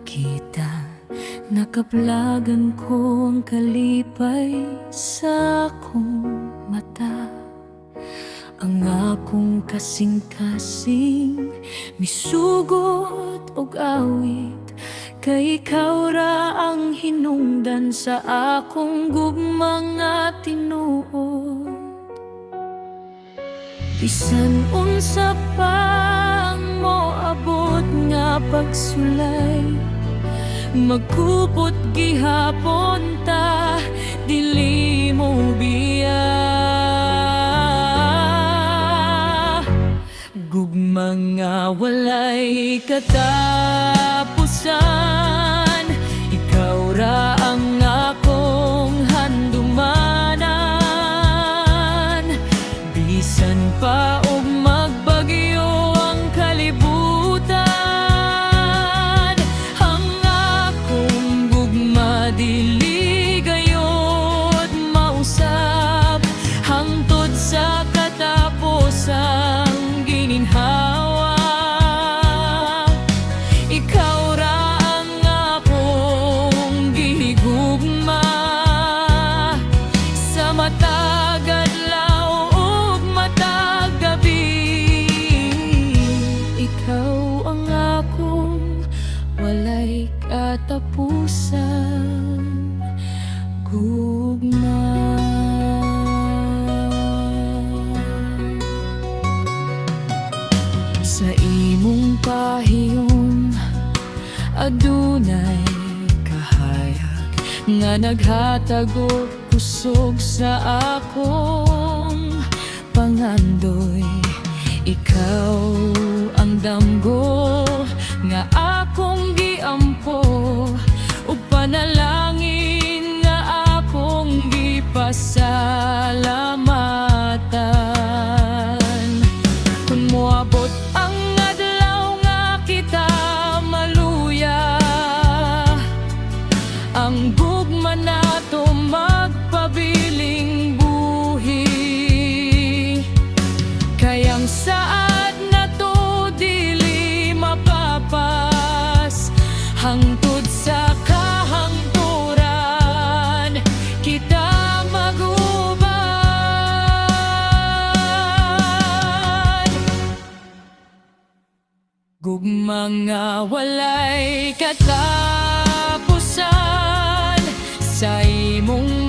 nakita, nakaplagan ko ang kalipay sa akong mata. Ang akong kasing-kasing misugot og awit, kay ikaw ra ang hinungdan sa akong gugmang nga tinuod. Bisan unsa pa ang moabot nga pagsulay, magkupot gihapon ta, dili mo biya. Gugmang nga walay katapusan, ikaw ra ang akong handumanan. Bisan pa og magbagyo ang kalibutan, ang akong gugma dili gayud mausab, hangtod sa katapusang gininhawa. Ikaw ra ang akong gihigugma, sa matag adlaw ug matag gabi. Ikaw ang akong walay katapusan gugma. Sa imong pahiyon adunay kahayag nga naghatag og kusog sa akong pangandoy. Ikaw ang damgo nga akong giampo, ug panalangin nga akong gipasalamatan. Kung moabot ang adlaw nga kita maluya, ang gugma nato magpabiling buhi. Kayang saad na to dili mapapas, hangtod sa kahangturan kita magubad. Gugmang nga walay katapusan, sa imong